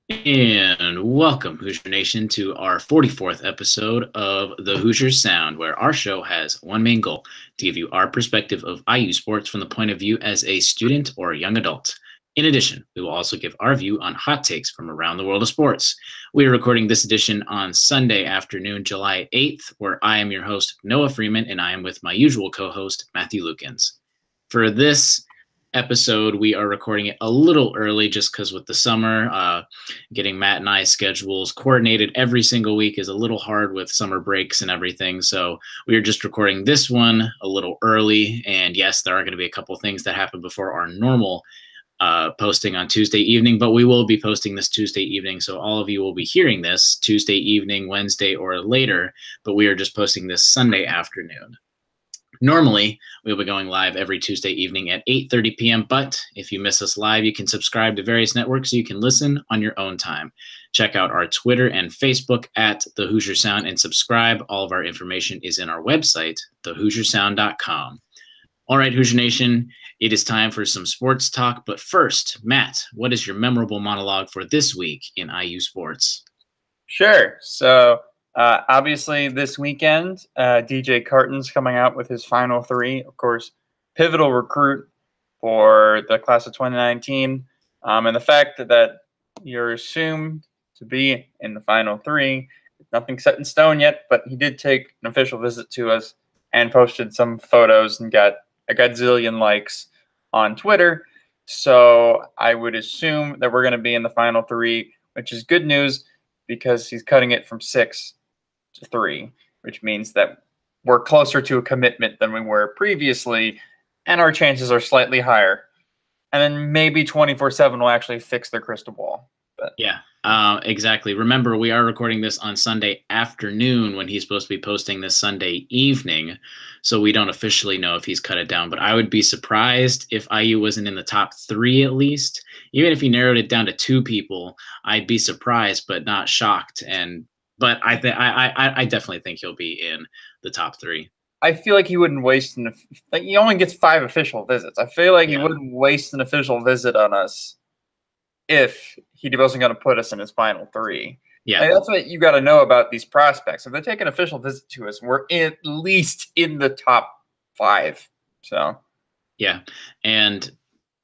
And welcome, Hoosier Nation, to our 44th episode of the Hoosier Sound, where our show has one main goal: to give you our perspective of IU sports from the point of view as a student or a young adult. In addition, we will also give our view on hot takes from around the world of sports. We are recording this edition on Sunday afternoon, July 8th, where I am your host, Noah Freeman, and I am with my usual co-host, Matthew Lukens. For this episode, we are recording it a little early just because with the summer, getting Matt and I's schedules coordinated every single week is a little hard with summer breaks and everything. So we are just recording this one a little early. And yes, there are going to be a couple things that happen before our normal posting on Tuesday evening, but we will be posting this Tuesday evening. So all of you will be hearing this Tuesday evening, Wednesday, or later, but we are just posting this Sunday afternoon. Normally, we'll be going live every Tuesday evening at 8:30 p.m., but if you miss us live, you can subscribe to various networks so you can listen on your own time. Check out our Twitter and Facebook at The Hoosier Sound and subscribe. All of our information is in our website, thehoosiersound.com. All right, Hoosier Nation, it is time for some sports talk, but first, Matt, what is your memorable monologue for this week in IU sports? Sure. So, obviously, this weekend, DJ Carton's coming out with his final three. Of course, pivotal recruit for the class of 2019. And the fact that you're assumed to be in the final three, nothing set in stone yet, but he did take an official visit to us and posted some photos and got a gazillion likes on Twitter. So I would assume that we're going to be in the final three, which is good news because he's cutting it from 6 to 3, which means that we're closer to a commitment than we were previously, and our chances are slightly higher. And then maybe 24/7 will actually fix their crystal ball. But yeah, exactly. Remember, we are recording this on Sunday afternoon when he's supposed to be posting this Sunday evening, so we don't officially know if he's cut it down. But I would be surprised if IU wasn't in the top 3 at least. Even if he narrowed it down to 2 people, I'd be surprised, but not shocked. But I definitely think he'll be in the top 3. I feel like he wouldn't waste he only gets 5 official visits. I feel like he wouldn't waste an official visit on us if he wasn't going to put us in his final 3. Yeah, like, that's what you got to know about these prospects. If they take an official visit to us, we're at least in the top 5. So yeah, and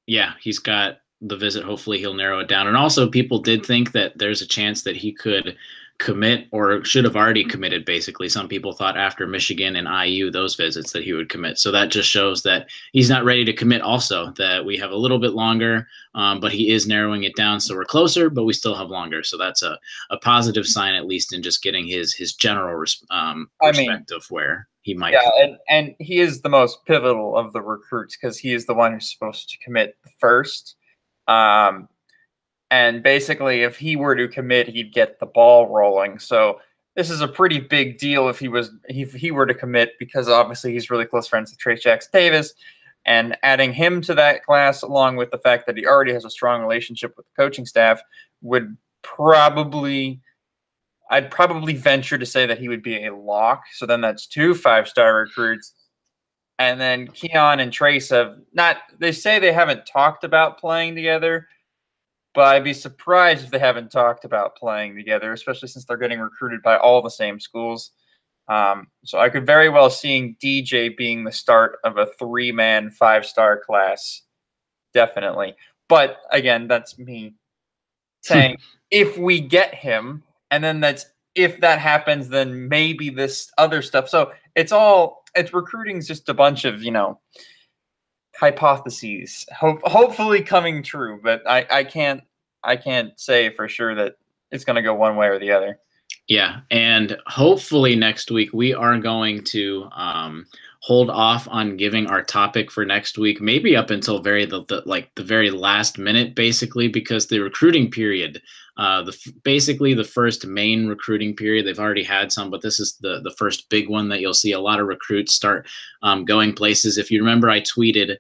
yeah, he's got the visit. Hopefully he'll narrow it down. And also people did think that there's a chance that he could commit or should have already committed. Basically, some people thought after Michigan and IU, those visits, that he would commit. So that just shows that he's not ready to commit. Also, that we have a little bit longer, but he is narrowing it down. So we're closer, but we still have longer. So that's a positive sign, at least in just getting his general perspective where he might. Yeah, and he is the most pivotal of the recruits because he is the one who's supposed to commit first. And basically, if he were to commit, he'd get the ball rolling. So this is a pretty big deal if he were to commit, because obviously he's really close friends with Trace Jackson Davis, and adding him to that class, along with the fact that he already has a strong relationship with the coaching staff, I'd probably venture to say that he would be a lock. So then that's 2 5-star recruits. And then Keon and Trace they say they haven't talked about playing together, but I'd be surprised if they haven't talked about playing together, especially since they're getting recruited by all the same schools. So I could very well see DJ being the start of a 3-man 5-star class, definitely. But again, that's me saying if we get him, and then if that happens, then maybe this other stuff. So it's recruiting's just a bunch of, hypotheses, hopefully coming true, but I can't say for sure that it's going to go one way or the other. Yeah, and hopefully next week we are going to hold off on giving our topic for next week, maybe up until the very last minute, basically, because the recruiting period, basically the first main recruiting period, they've already had some, but this is the first big one that you'll see a lot of recruits start going places. If you remember, I tweeted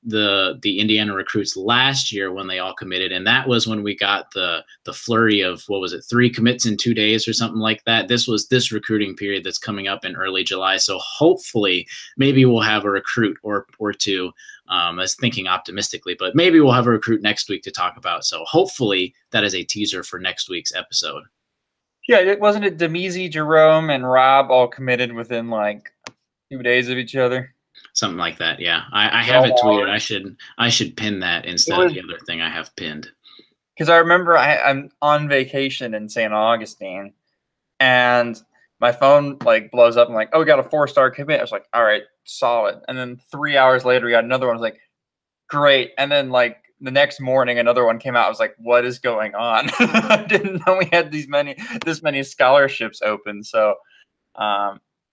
the Indiana recruits last year when they all committed, and that was when we got the flurry of, what was it, 3 commits in 2 days or something like that. This was this recruiting period that's coming up in early July. So hopefully maybe we'll have a recruit or two. I was thinking optimistically, but maybe we'll have a recruit next week to talk about. So hopefully that is a teaser for next week's episode. Yeah, wasn't it Demezi, Jerome, and Rob all committed within like 2 days of each other? Something like that, yeah. I have it tweeted. I should pin that instead of the other thing I have pinned. Because I remember I'm on vacation in St. Augustine, and my phone like blows up. I'm like, oh, we got a 4-star commit. I was like, all right, solid. And then 3 hours later, we got another one. I was like, great. And then like the next morning, another one came out. I was like, what is going on? I didn't know we had this many scholarships open. So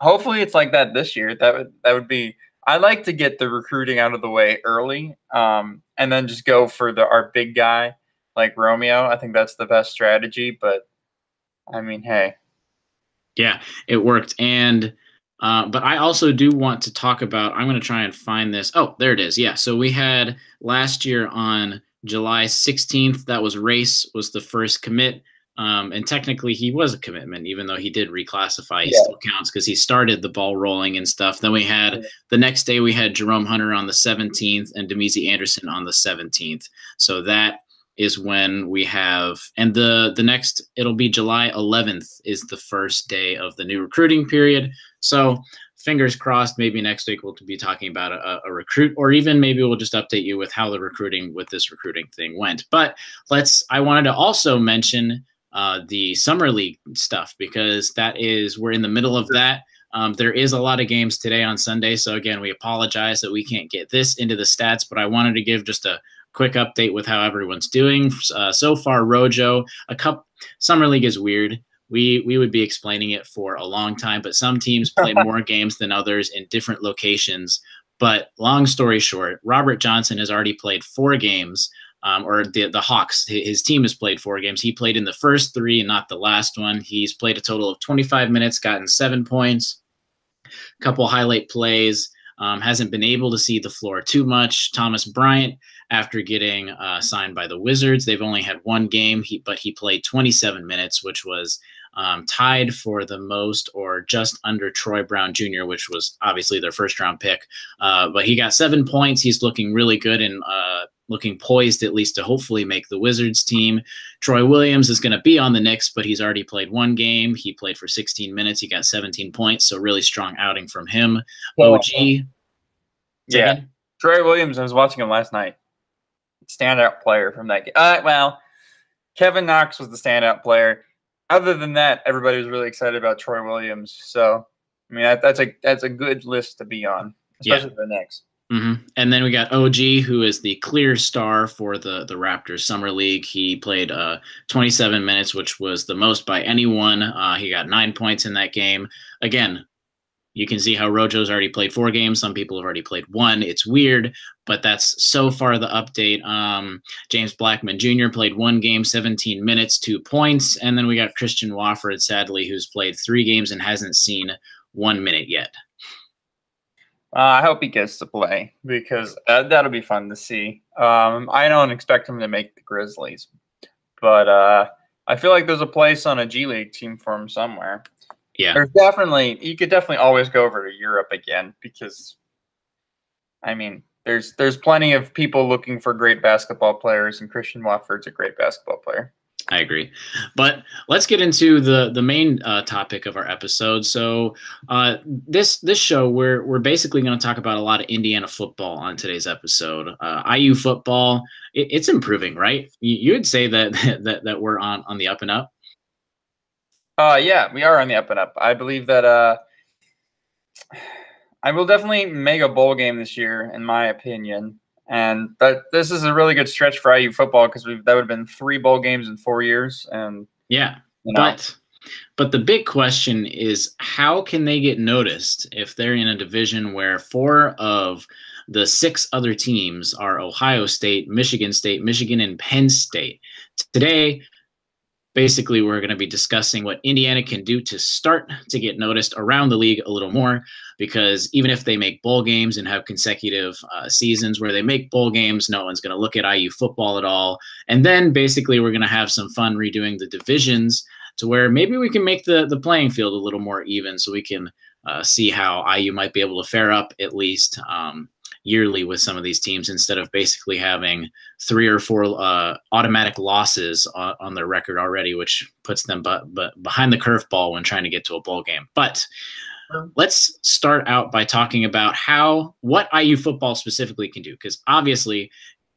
hopefully it's like that this year. That would be. I like to get the recruiting out of the way early, and then just go for our big guy like Romeo. I think that's the best strategy. But I mean, hey. Yeah, it worked. And but I also do want to talk about, I'm going to try and find this. Oh, there it is. Yeah. So we had last year on July 16th, that was Race was the first commit. And technically he was a commitment, even though he did reclassify. He still counts because he started the ball rolling and stuff. Then we had the next day we had Jerome Hunter on the 17th and Demezi Anderson on the 17th. So that is when we have, and the next, it'll be July 11th is the first day of the new recruiting period. So fingers crossed, maybe next week we'll be talking about a recruit, or even maybe we'll just update you with how the recruiting with this recruiting thing went. But I wanted to also mention the summer league stuff, because we're in the middle of that. There is a lot of games today on Sunday. So again, we apologize that we can't get this into the stats, but I wanted to give just a quick update with how everyone's doing. So far, Rojo, summer league is weird. We would be explaining it for a long time, but some teams play more games than others in different locations. But long story short, Robert Johnson has already played 4 games. Or the Hawks, his team has played 4 games. He played in the first 3 and not the last one. He's played a total of 25 minutes, gotten 7 points, a couple highlight plays, hasn't been able to see the floor too much. Thomas Bryant, after getting signed by the Wizards, they've only had 1 game, but he played 27 minutes, which was tied for the most, or just under Troy Brown Jr., which was obviously their first-round pick. But he got 7 points. He's looking really good and looking poised at least to hopefully make the Wizards team. Troy Williams is going to be on the Knicks, but he's already played 1 game. He played for 16 minutes. He got 17 points, so really strong outing from him. OG. Yeah. Troy Williams, I was watching him last night. Standout player from that game. Well, Kevin Knox was the standout player. Other than that, everybody was really excited about Troy Williams. So, I mean, that's a good list to be on, especially for the Knicks. Mm-hmm. And then we got OG, who is the clear star for the Raptors Summer League. He played 27 minutes, which was the most by anyone. He got 9 points in that game. Again, you can see how Rojo's already played 4 games. Some people have already played 1. It's weird, but that's so far the update. James Blackman Jr. played 1 game, 17 minutes, 2 points. And then we got Christian Wofford, sadly, who's played 3 games and hasn't seen 1 minute yet. I hope he gets to play, because that'll be fun to see. I don't expect him to make the Grizzlies, but I feel like there's a place on a G League team for him somewhere. Yeah, you could definitely always go over to Europe again, because I mean, there's plenty of people looking for great basketball players, and Christian Wofford's a great basketball player. I agree. But let's get into the main topic of our episode. So this show, we're basically going to talk about a lot of Indiana football on today's episode. IU football, it's improving, right? You would say that we're on the up and up? Yeah, we are on the up and up. I believe that I will definitely make a bowl game this year, in my opinion. And this is a really good stretch for IU football, because that would have been 3 bowl games in 4 years. And yeah, but the big question is, how can they get noticed if they're in a division where 4 of the 6 other teams are Ohio State, Michigan, and Penn State? Today, Basically, we're going to be discussing what Indiana can do to start to get noticed around the league a little more, because even if they make bowl games and have consecutive seasons where they make bowl games, no one's going to look at IU football at all. And then basically we're going to have some fun redoing the divisions to where maybe we can make the playing field a little more even, so we can see how IU might be able to fare up at least yearly with some of these teams, instead of basically having 3 or 4 automatic losses on their record already, which puts them behind the curveball when trying to get to a bowl game. But let's start out by talking about what IU football specifically can do, because obviously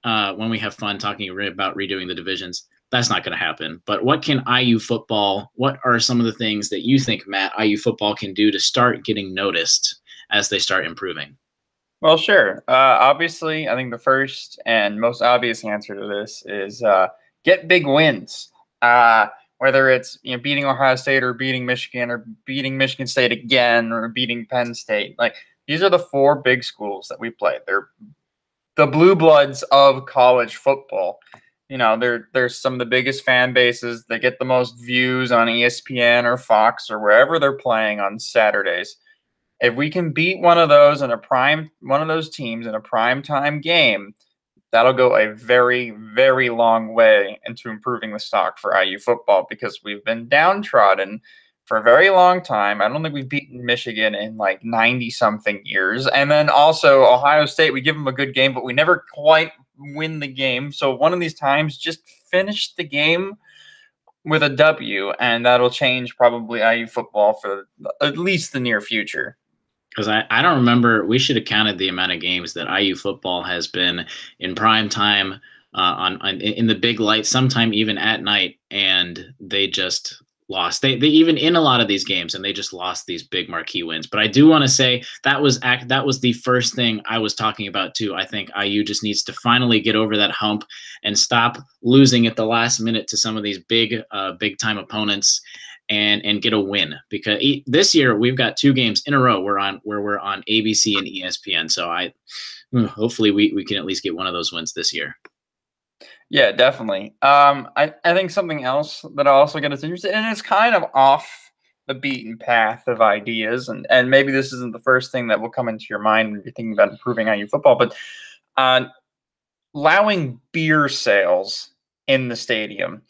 when we have fun talking about redoing the divisions, that's not going to happen. But what can IU football, what are some of the things that you think, Matt, IU football can do to start getting noticed as they start improving? Well, sure. Obviously, I think the first and most obvious answer to this is get big wins. Whether it's beating Ohio State or beating Michigan State again or beating Penn State. Like, these are the 4 big schools that we play. They're the blue bloods of college football. They're some of the biggest fan bases. They get the most views on ESPN or Fox or wherever they're playing on Saturdays. If we can beat one of those teams in a prime time game, that'll go a very, very long way into improving the stock for IU football, because we've been downtrodden for a very long time. I don't think we've beaten Michigan in like 90-something years. And then also Ohio State, we give them a good game, but we never quite win the game. So one of these times, just finish the game with a W, and that'll change probably IU football for at least the near future. Because I don't remember, we should have counted the amount of games that IU football has been in prime time in the big light, sometime even at night, and they just lost. They even in a lot of these games, and they just lost these big marquee wins. But I do want to say that was the first thing I was talking about too. I think IU just needs to finally get over that hump and stop losing at the last minute to some of these big time opponents, and get a win, because this year we've got 2 games in a row where we're on ABC and ESPN. So hopefully we can at least get one of those wins this year. Yeah, definitely. I think something else that also got us interested, and it's kind of off the beaten path of ideas, and maybe this isn't the first thing that will come into your mind when you're thinking about improving IU football, but allowing beer sales in the stadium.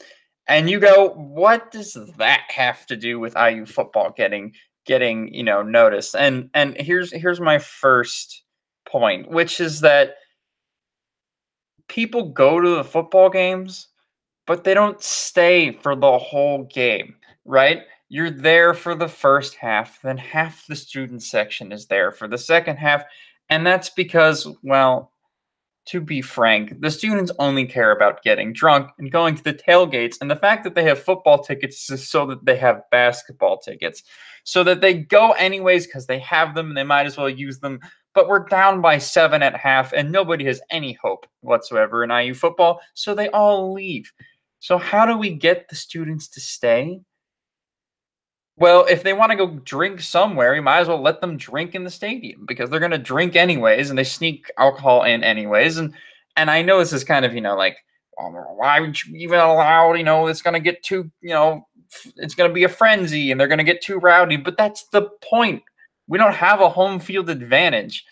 And you go, what does that have to do with IU football getting noticed? And here's my first point, which is that people go to the football games, but they don't stay for the whole game, right? You're there for the first half, then half the student section is there for the second half, and that's because, well, to be frank, the students only care about getting drunk and going to the tailgates, and the fact that they have football tickets is so that they have basketball tickets, so that they go anyways because they have them and they might as well use them. But we're down by 7 at half, and nobody has any hope whatsoever in IU football, so they all leave. So how do we get the students to stay? Well, if they want to go drink somewhere, you might as well let them drink in the stadium, because they're going to drink anyways, and they sneak alcohol in anyways. And I know this is kind of, like, why would you even allow, it's going to get too, it's going to be a frenzy and they're going to get too rowdy. But that's the point. We don't have a home field advantage.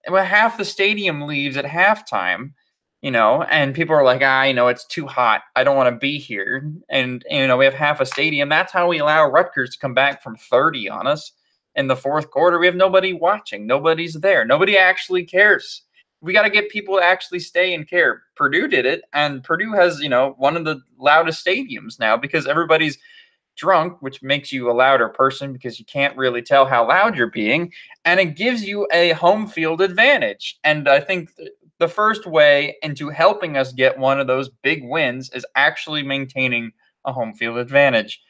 When half the stadium leaves at halftime, and people are like, it's too hot. I don't want to be here. And, we have half a stadium. That's how we allow Rutgers to come back from 30 on us in the fourth quarter. We have nobody watching. Nobody's there. Nobody actually cares. We got to get people to actually stay and care. Purdue did it, and Purdue has, one of the loudest stadiums now, because everybody's drunk, which makes you a louder person because you can't really tell how loud you're being, and it gives you a home field advantage. And I think the first way into helping us get one of those big wins is actually maintaining a home field advantage.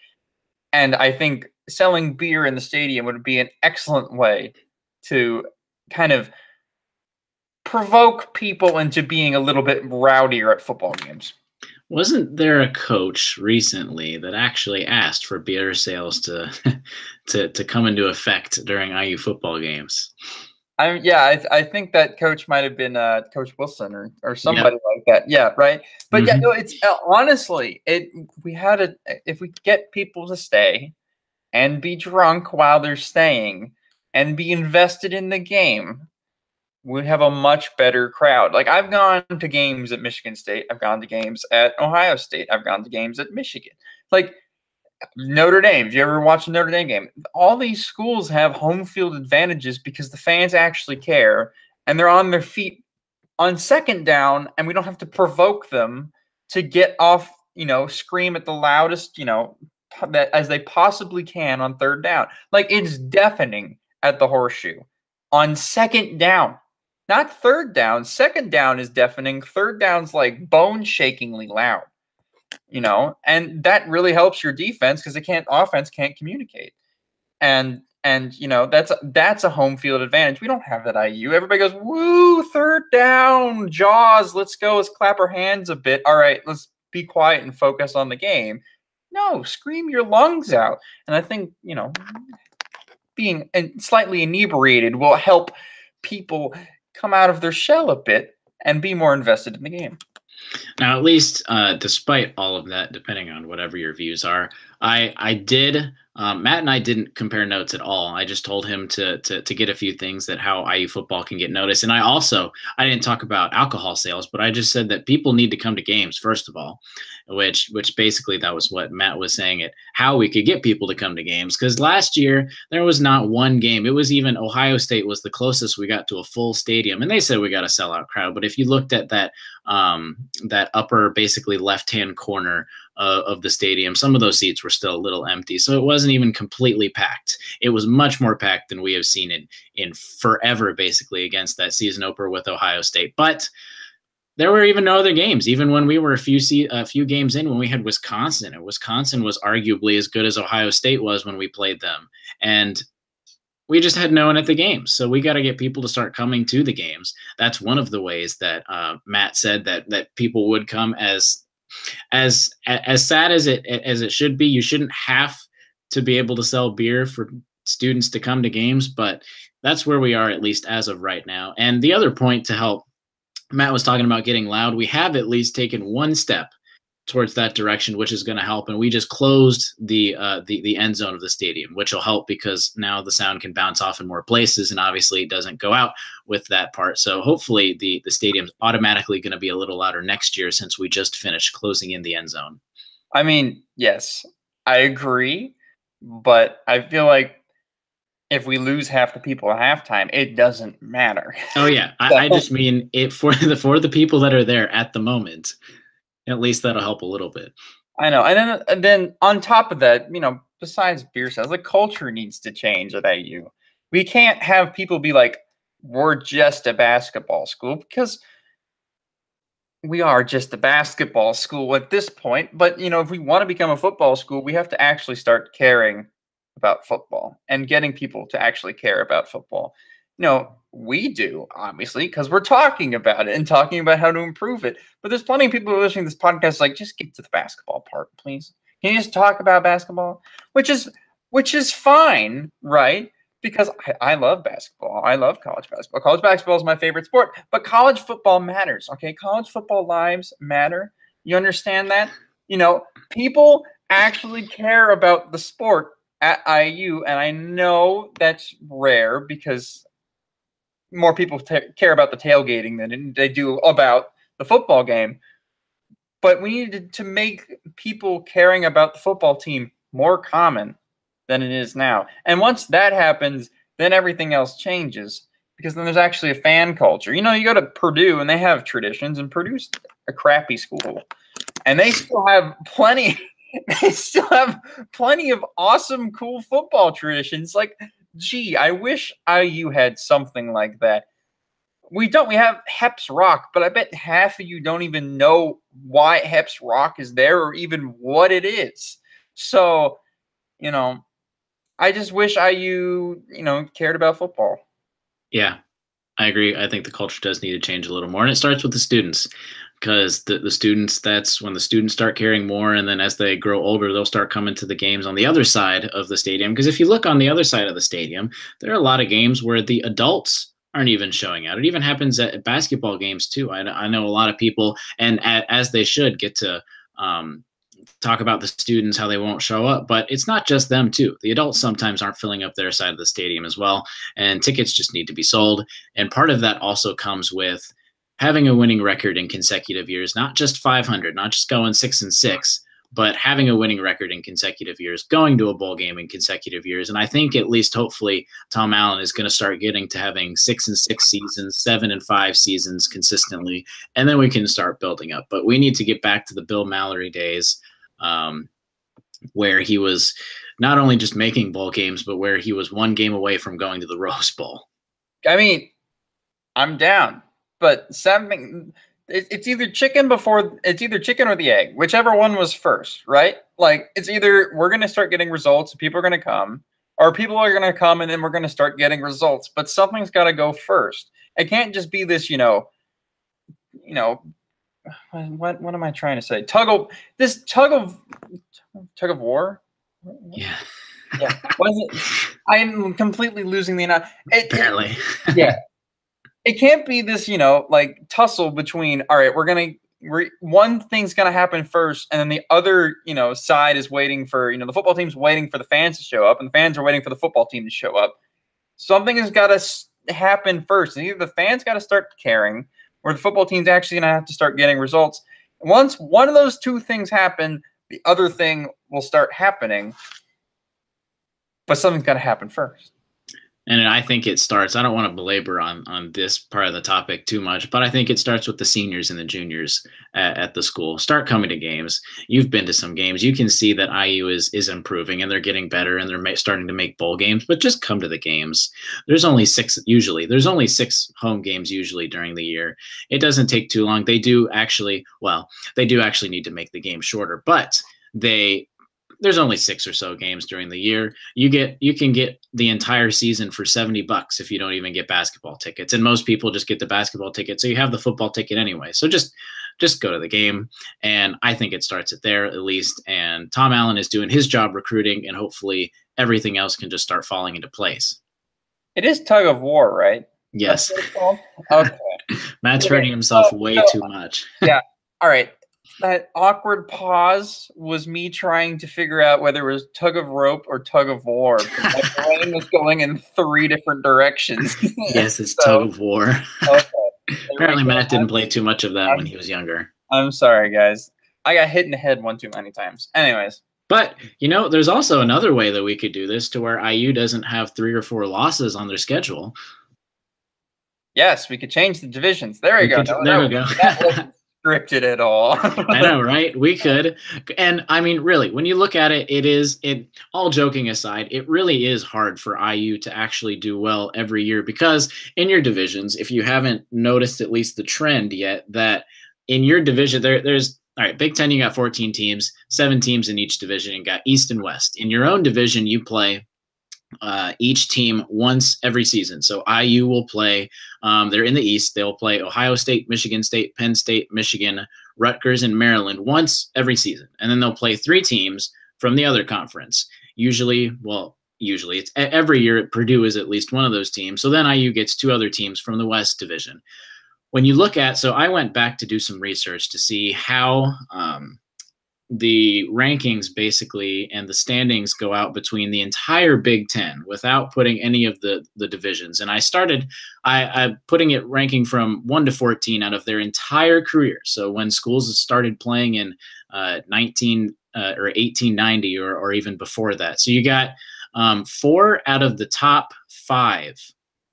And I think selling beer in the stadium would be an excellent way to kind of provoke people into being a little bit rowdier at football games. Wasn't there a coach recently that actually asked for beer sales to come into effect during IU football games? I think that coach might have been Coach Wilson or somebody Yep. like that. Yeah, right. But yeah, Mhm. no, it's honestly, if we get people to stay and be drunk while they're staying and be invested in the game, we have a much better crowd. Like, I've gone to games at Michigan State, I've gone to games at Ohio State, I've gone to games at Michigan. Like, Notre Dame. If you ever watch a Notre Dame game, all these schools have home field advantages because the fans actually care and they're on their feet on second down, and we don't have to provoke them to get off, scream at the loudest, that as they possibly can on third down. Like, it's deafening at the Horseshoe on second down. Not third down. Second down is deafening. Third down's like bone shakingly loud. And that really helps your defense because offense can't communicate. And that's a home field advantage. We don't have that at IU. Everybody goes, woo, third down, Jaws, let's go, let's clap our hands a bit. All right, let's be quiet and focus on the game. No, scream your lungs out. And I think, being slightly inebriated will help people come out of their shell a bit and be more invested in the game. Now, at least, despite all of that, depending on whatever your views are, I did. Matt and I didn't compare notes at all. I just told him to get a few things that how IU football can get noticed. And I didn't talk about alcohol sales, but I just said that people need to come to games, first of all, which basically that was what Matt was saying, it how we could get people to come to games. Because last year there was not one game. It was even Ohio State was the closest we got to a full stadium, and they said we got a sellout crowd. But if you looked at that upper basically left-hand corner of the stadium, some of those seats were still a little empty. So it wasn't even completely packed. It was much more packed than we have seen it in forever, basically, against that season opener with Ohio State. But there were even no other games, even when we were a few games in when we had Wisconsin. And Wisconsin was arguably as good as Ohio State was when we played them. And we just had no one at the games. So we got to get people to start coming to the games. That's one of the ways that Matt said that people would come. As sad as it should be, you shouldn't have to be able to sell beer for students to come to games, but that's where we are, at least as of right now. And the other point to help, Matt was talking about getting loud. We have at least taken one step towards that direction, which is going to help. And we just closed the end zone of the stadium, which will help because now the sound can bounce off in more places, and obviously it doesn't go out with that part. So hopefully the stadium's automatically going to be a little louder next year since we just finished closing in the end zone. I mean, yes, I agree, but I feel like if we lose half the people at halftime, it doesn't matter. Oh yeah, I just mean it for the people that are there at the moment. At least that'll help a little bit. I know. And then on top of that, besides beer sales, the culture needs to change at AU. We can't have people be like, we're just a basketball school, because we are just a basketball school at this point. But, if we want to become a football school, we have to actually start caring about football and getting people to actually care about football. We do, obviously, because we're talking about it and talking about how to improve it. But there's plenty of people who are listening to this podcast like, just get to the basketball part, please. Can you just talk about basketball? Which is fine, right? Because I love basketball. I love college basketball. College basketball is my favorite sport. But college football matters, okay? College football lives matter. You understand that? People actually care about the sport at IU, and I know that's rare because more people care about the tailgating than they do about the football game. But we needed to make people caring about the football team more common than it is now. And once that happens, then everything else changes, because then there's actually a fan culture. You go to Purdue and they have traditions, and Purdue's a crappy school, and they still have plenty of awesome, cool football traditions. Like, gee, I wish IU had something like that. We don't. We have Heps Rock, but I bet half of you don't even know why Heps Rock is there or even what it is. So, I just wish IU, cared about football. Yeah, I agree. I think the culture does need to change a little more, and it starts with the students. Because the students, that's when the students start caring more, and then as they grow older, they'll start coming to the games on the other side of the stadium. Because if you look on the other side of the stadium, there are a lot of games where the adults aren't even showing out. It even happens at basketball games too. I know a lot of people, and as they should, get to talk about the students, how they won't show up, but it's not just them too. The adults sometimes aren't filling up their side of the stadium as well, and tickets just need to be sold. And part of that also comes with having a winning record in consecutive years, not just 500, not just going 6-6, but having a winning record in consecutive years, going to a bowl game in consecutive years. And I think at least hopefully Tom Allen is going to start getting to having 6-6 seasons, 7-5 seasons consistently, and then we can start building up. But we need to get back to the Bill Mallory days, where he was not only just making bowl games, but where he was one game away from going to the Rose Bowl. I mean, I'm down, but something. It's either chicken or the egg, whichever one was first, right? Like, it's either we're going to start getting results, people are going to come, or people are going to come and then we're going to start getting results. But something's got to go first. It can't just be this, what am I trying to say? Tug of war. Yeah. Yeah. What is it? I'm completely losing the apparently. Yeah. It can't be this, like tussle between, all right, one thing's going to happen first, and then the other, side is waiting for, the football team's waiting for the fans to show up, and the fans are waiting for the football team to show up. Something has got to happen first. And either the fans got to start caring, or the football team's actually going to have to start getting results. And once one of those two things happen, the other thing will start happening. But something's got to happen first. And I think it starts, I don't want to belabor on this part of the topic too much, but I think it starts with the seniors and the juniors at the school. Start coming to games. You've been to some games. You can see that IU is improving, and they're getting better, and they're starting to make bowl games, but just come to the games. There's only 6 usually. There's only 6 home games usually during the year. It doesn't take too long. They do actually need to make the game shorter, but there's only 6 or so games during the year. You can get the entire season for $70 if you don't even get basketball tickets. And most people just get the basketball ticket, so you have the football ticket anyway. So just go to the game. And I think it starts at there at least. And Tom Allen is doing his job recruiting, and hopefully everything else can just start falling into place. It is tug of war, right? Yes. Okay. Matt's hurting himself way too much. Yeah. All right. That awkward pause was me trying to figure out whether it was tug of rope or tug of war. My brain was going in 3 different directions. Yes, it's tug of war. Okay. Apparently Matt didn't play too much of that when he was younger. I'm sorry, guys. I got hit in the head one too many times. Anyways. But, there's also another way that we could do this to where IU doesn't have 3 or 4 losses on their schedule. Yes, we could change the divisions. There we go. There we go. That wasn't scripted at all. I know, right? We could. And I mean, really, when you look at it, all joking aside, it really is hard for IU to actually do well every year, because in your divisions, if you haven't noticed at least the trend yet, that in your division, there's all right, Big Ten, you got 14 teams, 7 teams in each division, and got East and West. In your own division, you play each team once every season. So IU will play, they're in the East, they'll play Ohio State, Michigan State, Penn State, Michigan, Rutgers, and Maryland once every season. And then they'll play 3 teams from the other conference. Usually it's every year Purdue is at least one of those teams. So then IU gets 2 other teams from the West division. When you look at, so I went back to do some research to see how the rankings basically and the standings go out between the entire Big Ten without putting any of the divisions. And I started putting it ranking from 1 to 14 out of their entire career. So when schools started playing in 1890 or even before that. So you got 4 out of the top 5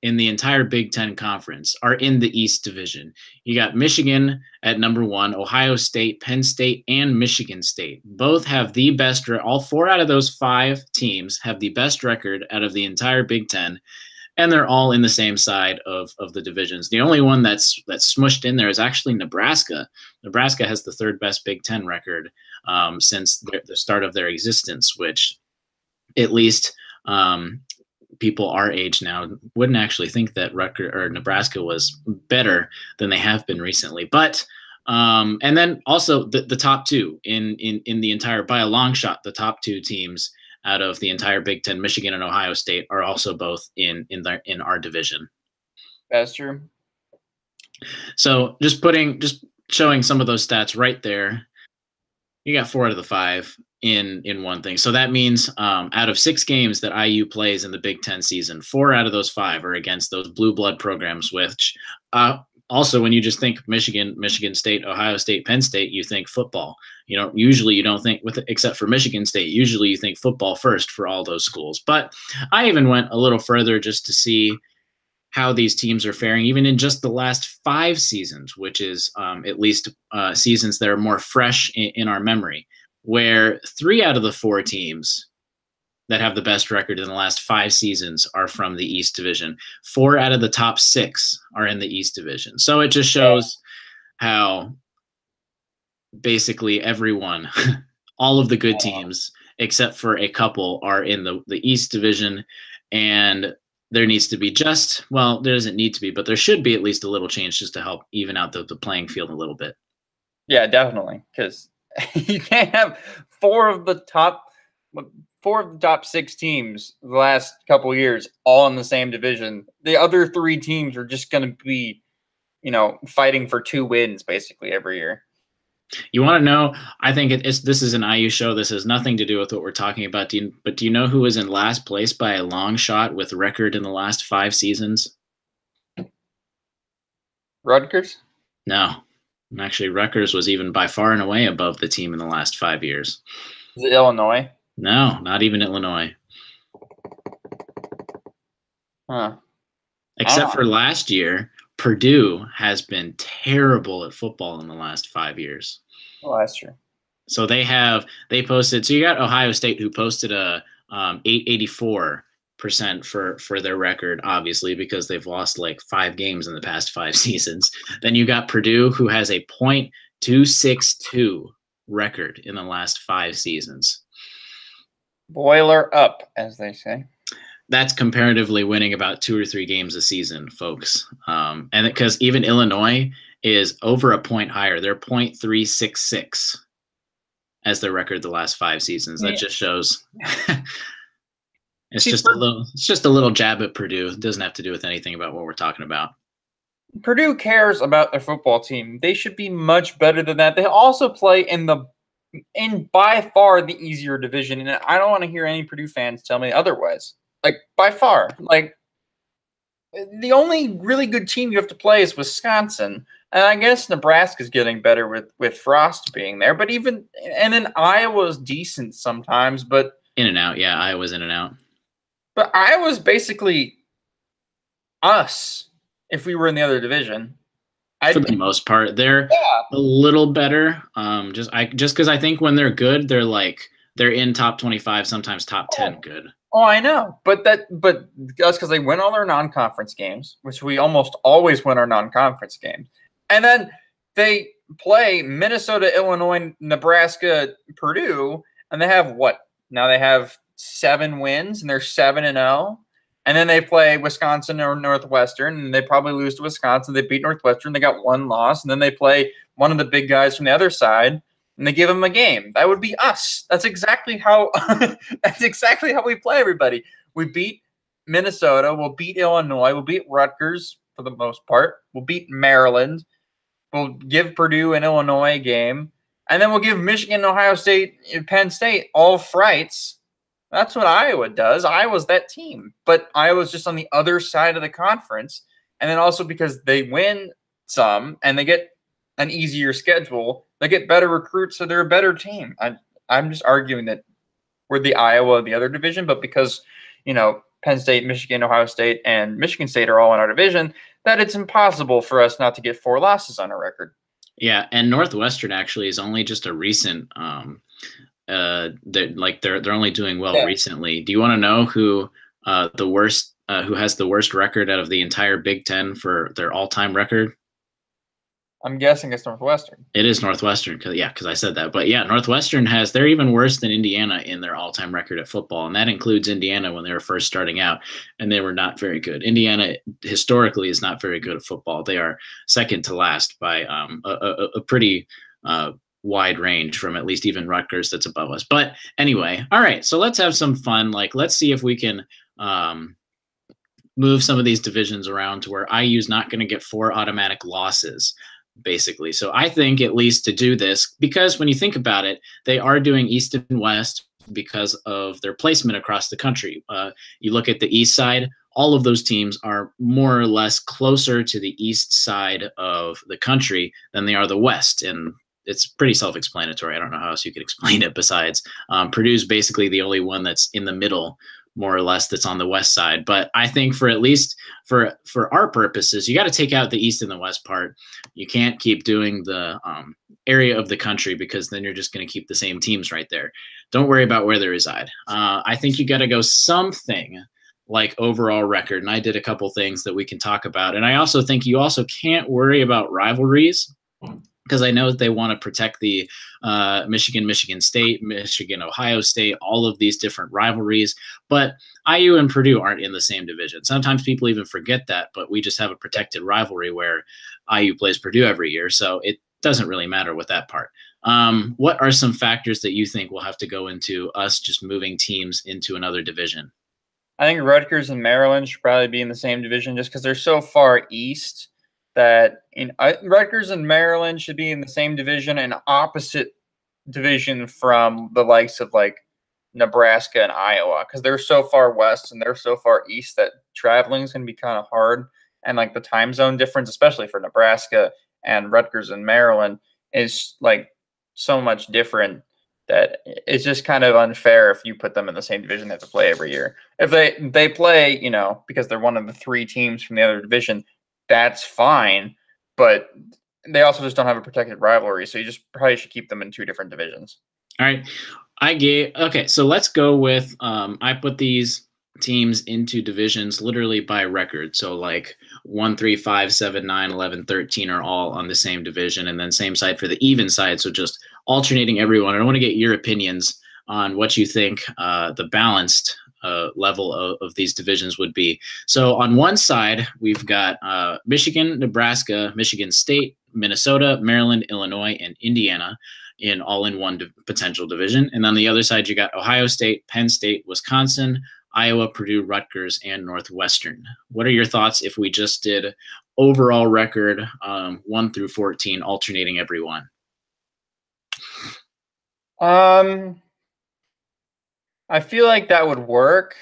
in the entire Big Ten Conference are in the East Division. You got Michigan at number 1, Ohio State, Penn State, and Michigan State. Both have the best, all 4 out of those 5 teams have the best record out of the entire Big Ten, and they're all in the same side of the divisions. The only one that's smushed in there is actually Nebraska. Nebraska has the 3rd best Big Ten record since the start of their existence, which at least people our age now wouldn't actually think that Nebraska was better than they have been recently. But and then also the top 2 in the entire, by a long shot, the top 2 teams out of the entire Big Ten, Michigan and Ohio State, are also both in our division. That's true. So just showing some of those stats right there. You got 4 out of the 5 in one thing. So that means out of 6 games that IU plays in the Big Ten season, 4 out of those 5 are against those blue blood programs, which also when you just think Michigan State, Ohio State, Penn State, you think football. Usually you don't think except for Michigan State, usually you think football first for all those schools. But I even went a little further just to see how these teams are faring, even in just the last 5 seasons, which is at least seasons that are more fresh in our memory, where 3 out of the 4 teams that have the best record in the last 5 seasons are from the East Division. 4 out of the top 6 are in the East Division. So it just shows how basically everyone, all of the good teams, except for a couple, are in the East Division. And there needs to be there doesn't need to be, but there should be at least a little change just to help even out the playing field a little bit. Yeah, definitely. Because you can't have 4 of the top 6 teams the last couple of years all in the same division. The other 3 teams are just going to be, fighting for 2 wins basically every year. You want to know? I think this is an IU show. This has nothing to do with what we're talking about. Do you know who is in last place by a long shot with record in the last 5 seasons? Rutgers? No. Actually, Rutgers was even by far and away above the team in the last 5 years. Is it Illinois? No, not even Illinois. Huh. Except for last year, Purdue has been terrible at football in the last 5 years. Oh, that's true. So they posted. So you got Ohio State, who posted a 884% for their record, obviously because they've lost like 5 games in the past 5 seasons. Then you got Purdue, who has a .262 record in the last 5 seasons. Boiler up, as they say. That's comparatively winning about 2 or 3 games a season, folks. And because even Illinois is over a point higher. They're .366 as their record the last 5 seasons. That just shows it's just a little jab at Purdue. It doesn't have to do with anything about what we're talking about. Purdue cares about their football team. They should be much better than that. They also play in by far the easier division, and I don't want to hear any Purdue fans tell me otherwise. Like, by far. Like, the only really good team you have to play is Wisconsin. And I guess Nebraska's getting better with Frost being there. But then Iowa's decent sometimes, but in and out. Yeah, Iowa's in and out. But Iowa's basically us if we were in the other division. For the most part, they're a little better. Just because I think when they're good, they're in top 25, sometimes top 10 good. Oh, I know, but that's because they win all their non-conference games, which we almost always win our non-conference games, and then they play Minnesota, Illinois, Nebraska, Purdue, and they have what? Now they have 7 wins, and they're 7-0. And then they play Wisconsin or Northwestern, and they probably lose to Wisconsin. They beat Northwestern. They got 1 loss. And then they play one of the big guys from the other side, and they give them a game. That would be us. That's exactly how we play everybody. We beat Minnesota. We'll beat Illinois. We'll beat Rutgers for the most part. We'll beat Maryland. We'll give Purdue and Illinois a game. And then we'll give Michigan, Ohio State, and Penn State all frights. That's what Iowa does. Iowa's that team. But Iowa's just on the other side of the conference. And then also because they win some and they get an easier schedule, they get better recruits, so they're a better team. I'm just arguing that we're the Iowa of the other division, but because, Penn State, Michigan, Ohio State, and Michigan State are all in our division, that it's impossible for us not to get 4 losses on our record. Yeah, and Northwestern actually is only just a recent they're only doing well recently. Do you want to know who has the worst record out of the entire Big Ten for their all-time record? I'm guessing it's Northwestern. It is Northwestern, because I said that. But yeah, Northwestern they're even worse than Indiana in their all-time record at football, and that includes Indiana when they were first starting out, and they were not very good. Indiana historically is not very good at football. They are second to last by a pretty wide range from at least even Rutgers that's above us. But anyway, all right, so let's have some fun. Let's see if we can move some of these divisions around to where IU's not going to get 4 automatic losses, basically. So I think at least to do this, because when you think about it, they are doing East and West because of their placement across the country. You look at the East side, all of those teams are more or less closer to the East side of the country than they are the West. And it's pretty self-explanatory. I don't know how else you could explain it besides Purdue's basically the only one that's in the middle, more or less, that's on the West side. But I think for at least for our purposes, you got to take out the East and the West part. You can't keep doing the area of the country because then you're just going to keep the same teams right there. Don't worry about where they reside. I think you got to go something like overall record. And I did a couple things that we can talk about. And I also think you also can't worry about rivalries, because I know that they want to protect the Michigan State, Michigan, Ohio State, all of these different rivalries. But IU and Purdue aren't in the same division. Sometimes people even forget that, but we just have a protected rivalry where IU plays Purdue every year. So it doesn't really matter with that part. What are some factors that you think will have to go into us just moving teams into another division? I think Rutgers and Maryland should probably be in the same division just because they're so far east that Rutgers and Maryland should be in the same division and opposite division from the likes of like Nebraska and Iowa, because they're so far west and they're so far east that traveling is going to be kind of hard. And like the time zone difference, especially for Nebraska and Rutgers and Maryland, is like so much different that it's just kind of unfair if you put them in the same division they have to play every year. If they play, you know, because they're one of the 3 teams from the other division, that's fine, but they also just don't have a protected rivalry, so you just probably should keep them in 2 different divisions. All right. Okay, so let's go with I put these teams into divisions literally by record. So like 1, 3, 5, 7, 9, 11, 13 are all on the same division, and then same side for the even side. So just alternating everyone. I want to get your opinions on what you think the balanced level of these divisions would be. So on one side, we've got Michigan, Nebraska, Michigan State, Minnesota, Maryland, Illinois, and Indiana in one potential division. And on the other side, you got Ohio State, Penn State, Wisconsin, Iowa, Purdue, Rutgers, and Northwestern. What are your thoughts if we just did overall record 1 through 14, alternating every one? I feel like that would work,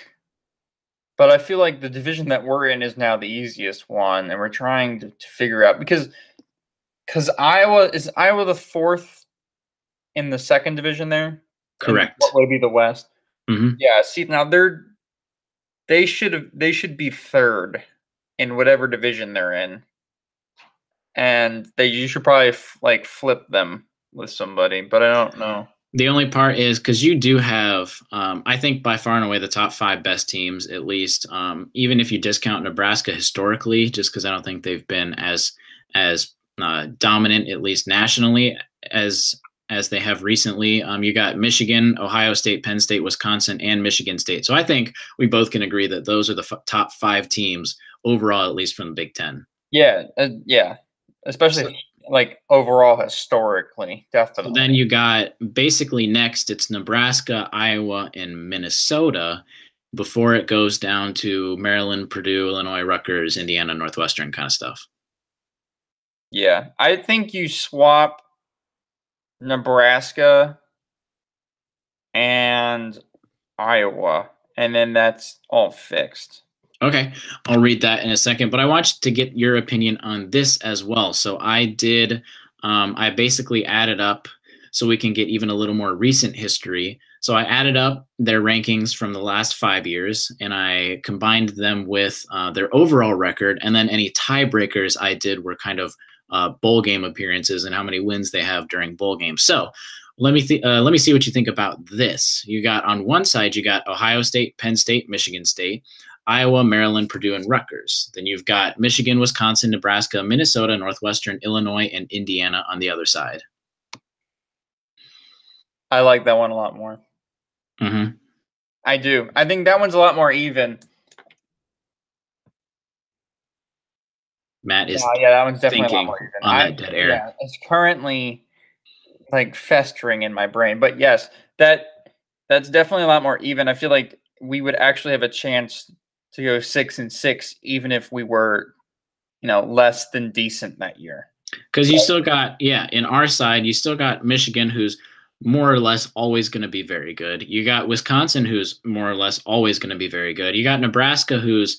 but I feel like the division that we're in is now the easiest one, and we're trying to figure out because Iowa is the 4th in the 2nd division there. Correct. What would be the West? Mm-hmm. Yeah. See, now they should be 3rd in whatever division they're in, and you should probably like flip them with somebody, but I don't know. The only part is because you do have, I think by far and away the top 5 best teams, at least, even if you discount Nebraska historically, just because I don't think they've been as dominant, at least nationally, as they have recently. You got Michigan, Ohio State, Penn State, Wisconsin, and Michigan State. So I think we both can agree that those are the top 5 teams overall, at least from the Big Ten. Yeah, yeah, especially like overall historically, definitely. So then you got basically next it's Nebraska, Iowa, and Minnesota before it goes down to Maryland, Purdue, Illinois, Rutgers, Indiana, Northwestern kind of stuff. Yeah, I think you swap Nebraska and Iowa, and then that's all fixed. Okay, I'll read that in a second, but I want to get your opinion on this as well. So I did, I basically added up so we can get even a little more recent history. So I added up their rankings from the last 5 years, and I combined them with their overall record, and then any tiebreakers I did were kind of bowl game appearances and how many wins they have during bowl games. So let me see what you think about this. You got on one side, you got Ohio State, Penn State, Michigan State, Iowa, Maryland, Purdue, and Rutgers. Then you've got Michigan, Wisconsin, Nebraska, Minnesota, Northwestern, Illinois, and Indiana on the other side. I like that one a lot more. Mm-hmm. I do. I think that one's a lot more even. Matt is that one's definitely thinking a lot more even. On that dead air. Yeah, it's currently like festering in my brain. But yes, that's definitely a lot more even. I feel like we would actually have a chance to go 6-6, even if we were, less than decent that year. Because you still got, in our side, you still got Michigan, who's more or less always going to be very good. You got Wisconsin, who's more or less always going to be very good. You got Nebraska, who's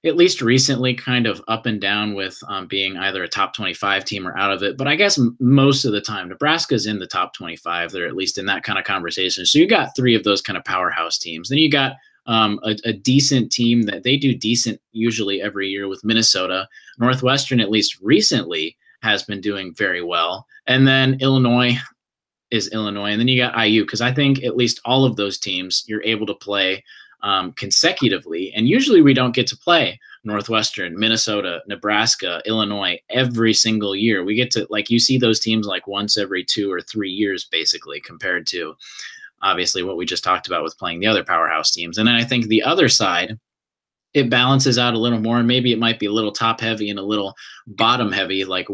at least recently kind of up and down with being either a top 25 team or out of it. But I guess most of the time, Nebraska's in the top 25. They're at least in that kind of conversation. So you got three of those kind of powerhouse teams. Then you got a decent team that they do decent usually every year with Minnesota. Northwestern, at least recently, has been doing very well. And then Illinois is Illinois. And then you got IU, because I think at least all of those teams you're able to play consecutively. And usually we don't get to play Northwestern, Minnesota, Nebraska, Illinois every single year. We get to, like, you see those teams like once every 2 or 3 years, basically, compared to obviously what we just talked about with playing the other powerhouse teams. And then I think the other side, it balances out a little more, and maybe it might be a little top heavy and a little bottom heavy. Like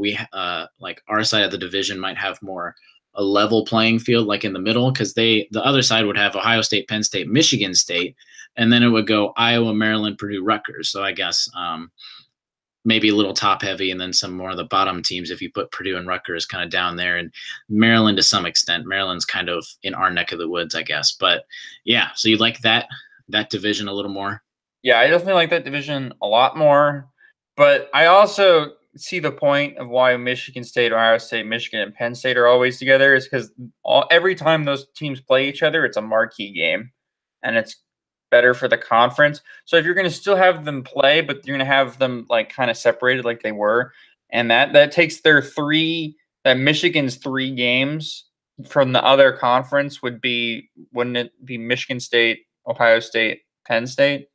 like our side of the division might have more a level playing field, like in the middle, because the other side would have Ohio State, Penn State, Michigan State, and then it would go Iowa, Maryland, Purdue, Rutgers. So I guess maybe a little top heavy, and then some more of the bottom teams if you put Purdue and Rutgers kind of down there, and Maryland to some extent. Maryland's kind of in our neck of the woods, I guess. But yeah, so you like that division a little more? Yeah, I definitely like that division a lot more. But I also see the point of why Michigan State, Ohio State, Michigan, and Penn State are always together is because every time those teams play each other, it's a marquee game, and it's better for the conference. So if you're going to still have them play, but you're going to have them like kind of separated like they were, and that takes Michigan's 3 games from the other conference wouldn't it be Michigan State, Ohio State, Penn State?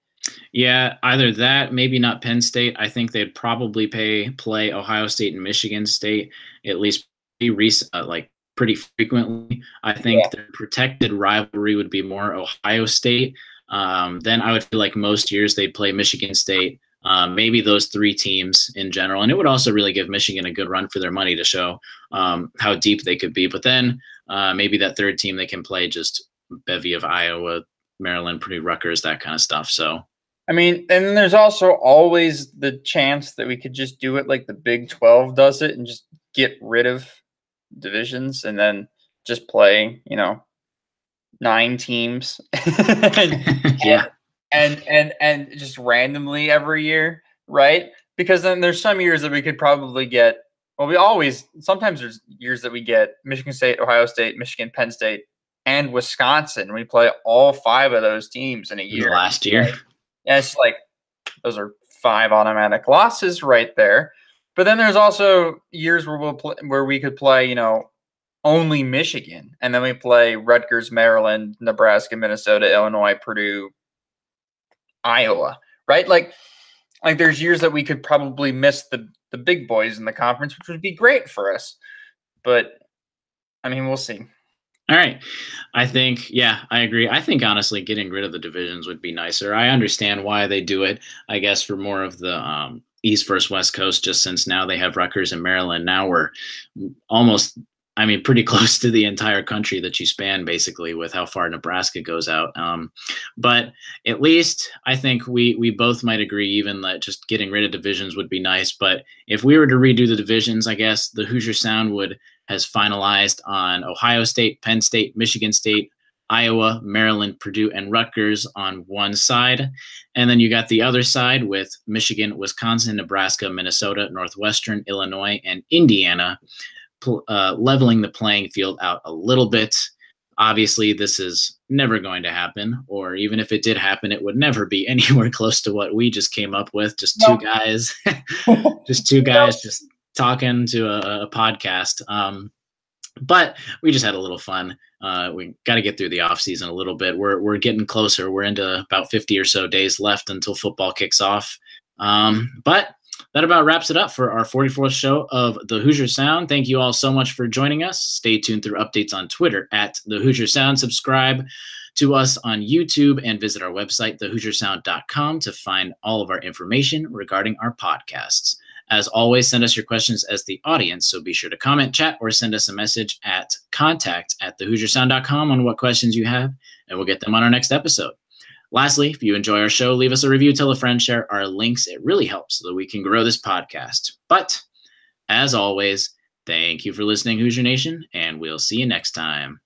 Yeah, either that, maybe not Penn State. I think they'd probably play Ohio State and Michigan State at least pretty frequently. I think the protected rivalry would be more Ohio State. Then I would feel like most years they'd play Michigan State, maybe those 3 teams in general. And it would also really give Michigan a good run for their money to show how deep they could be. But then maybe that 3rd team they can play just bevy of Iowa, Maryland, Purdue, Rutgers, that kind of stuff. So, I mean, and then there's also always the chance that we could just do it like the Big 12 does it and just get rid of divisions and then just play, 9 teams and just randomly every year, right? Because then there's some years that we could probably get, sometimes there's years that we get Michigan State, Ohio State, Michigan, Penn State, and Wisconsin. We play all 5 of those teams in a year. Last year. Right? And it's like, those are 5 automatic losses right there. But then there's also years where we could play, only Michigan, and then we play Rutgers, Maryland, Nebraska, Minnesota, Illinois, Purdue, Iowa, right? Like there's years that we could probably miss the big boys in the conference, which would be great for us. But I mean, we'll see. All right. I think, I agree. I think, honestly, getting rid of the divisions would be nicer. I understand why they do it, I guess, for more of the East versus West Coast, just since now they have Rutgers and Maryland. Now we're almost, pretty close to the entire country that you span, basically, with how far Nebraska goes out. But at least I think we both might agree even that just getting rid of divisions would be nice. But if we were to redo the divisions, I guess the Hoosier Sound has finalized on Ohio State, Penn State, Michigan State, Iowa, Maryland, Purdue, and Rutgers on one side. And then you got the other side with Michigan, Wisconsin, Nebraska, Minnesota, Northwestern, Illinois, and Indiana, leveling the playing field out a little bit. Obviously, this is never going to happen, or even if it did happen, it would never be anywhere close to what we just came up with. Just 2 guys, just talking to a podcast. But we just had a little fun. We got to get through the off season a little bit. We're getting closer. We're into about 50 or so days left until football kicks off. But that about wraps it up for our 44th show of The Hoosier Sound. Thank you all so much for joining us. Stay tuned through updates on Twitter at The Hoosier Sound. Subscribe to us on YouTube and visit our website, thehoosiersound.com, to find all of our information regarding our podcasts. As always, send us your questions as the audience, so be sure to comment, chat, or send us a message at contact@thehoosiersound.com on what questions you have, and we'll get them on our next episode. Lastly, if you enjoy our show, leave us a review, tell a friend, share our links. It really helps so that we can grow this podcast. But as always, thank you for listening, Hoosier Nation, and we'll see you next time.